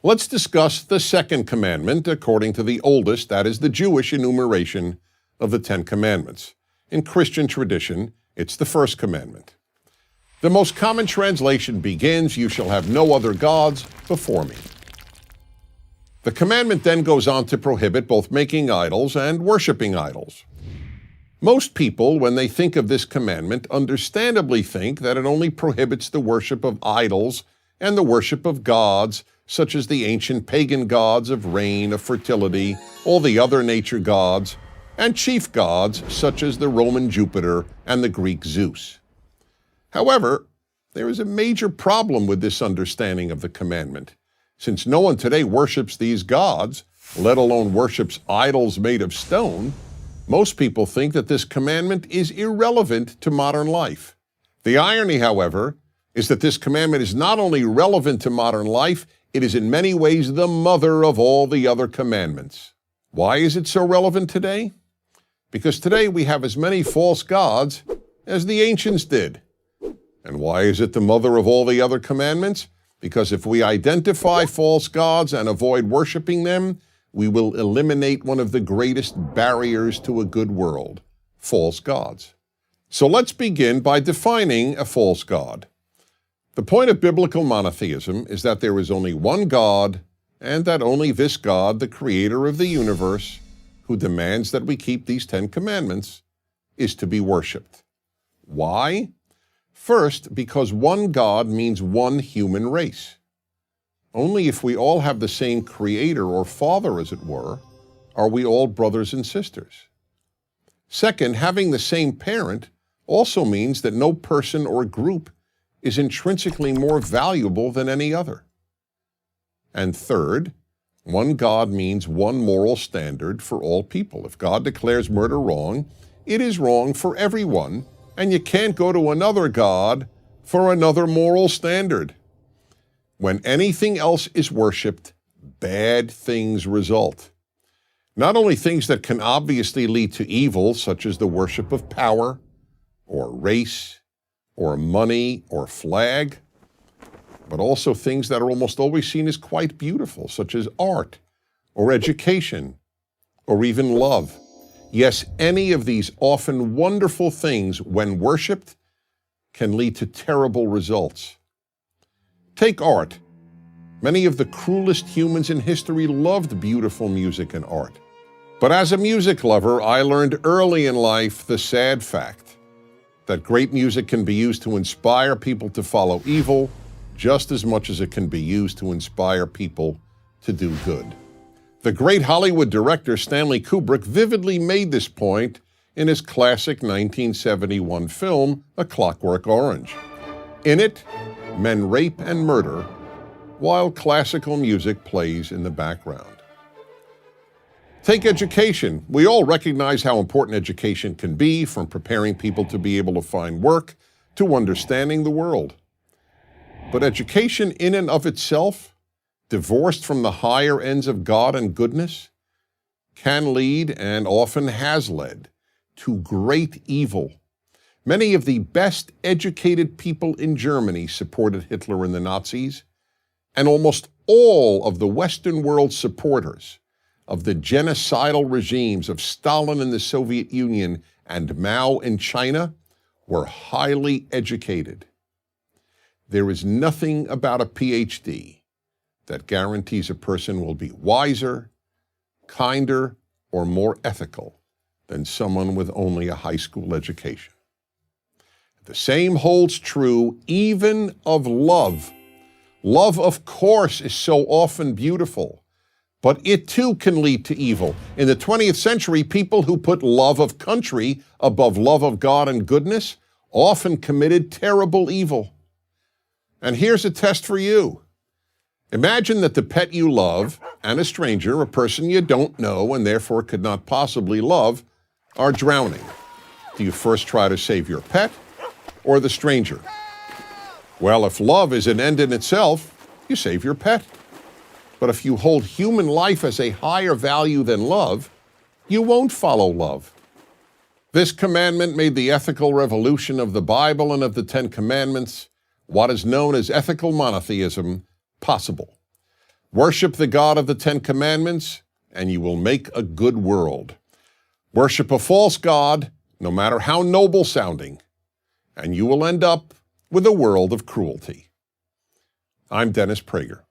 Let's discuss the second commandment according to the oldest, that is the Jewish enumeration of the 10 commandments. In Christian tradition, it's the first commandment. The most common translation begins, "You shall have no other gods before me." The commandment then goes on to prohibit both making idols and worshiping idols. Most people, when they think of this commandment, understandably think that it only prohibits the worship of idols and the worship of gods, such as the ancient pagan gods of rain, of fertility, all the other nature gods, and chief gods such as the Roman Jupiter and the Greek Zeus. However, there is a major problem with this understanding of the commandment. Since no one today worships these gods, let alone worships idols made of stone, most people think that this commandment is irrelevant to modern life. The irony, however, is that this commandment is not only relevant to modern life, it is in many ways the mother of all the other commandments. Why is it so relevant today? Because today we have as many false gods as the ancients did. And why is it the mother of all the other commandments? Because if we identify false gods and avoid worshiping them, we will eliminate one of the greatest barriers to a good world, false gods. So let's begin by defining a false god. The point of biblical monotheism is that there is only one God, and that only this God, the creator of the universe, who demands that we keep these 10 commandments, is to be worshipped. Why? First, because one God means one human race. Only if we all have the same creator or father, as it were, are we all brothers and sisters. Second, having the same parent also means that no person or group is intrinsically more valuable than any other. And third, one God means one moral standard for all people. If God declares murder wrong, it is wrong for everyone, and you can't go to another God for another moral standard. When anything else is worshipped, bad things result. Not only things that can obviously lead to evil, such as the worship of power, or race, or money, or flag, but also things that are almost always seen as quite beautiful, such as art, or education, or even love. Yes, any of these often wonderful things, when worshipped, can lead to terrible results. Take art. Many of the cruelest humans in history loved beautiful music and art. But as a music lover, I learned early in life the sad fact that great music can be used to inspire people to follow evil just as much as it can be used to inspire people to do good. The great Hollywood director Stanley Kubrick vividly made this point in his classic 1971 film, A Clockwork Orange. In it, men rape and murder while classical music plays in the background. Take education. We all recognize how important education can be, from preparing people to be able to find work to understanding the world. But education in and of itself, divorced from the higher ends of God and goodness, can lead, and often has led, to great evil. Many of the best educated people in Germany supported Hitler and the Nazis, and almost all of the Western world supporters of the genocidal regimes of Stalin in the Soviet Union and Mao in China were highly educated. There is nothing about a PhD that guarantees a person will be wiser, kinder, or more ethical than someone with only a high school education. The same holds true even of love. Love, of course, is so often beautiful, but it too can lead to evil. In the 20th century, people who put love of country above love of God and goodness often committed terrible evil. And here's a test for you. Imagine that the pet you love and a stranger, a person you don't know and therefore could not possibly love, are drowning. Do you first try to save your pet or the stranger? Well, if love is an end in itself, you save your pet. But if you hold human life as a higher value than love, you won't follow love. This commandment made the ethical revolution of the Bible and of the 10 Commandments, what is known as ethical monotheism, possible. Worship the God of the Ten Commandments, and you will make a good world. Worship a false god, no matter how noble sounding, and you will end up with a world of cruelty. I'm Dennis Prager.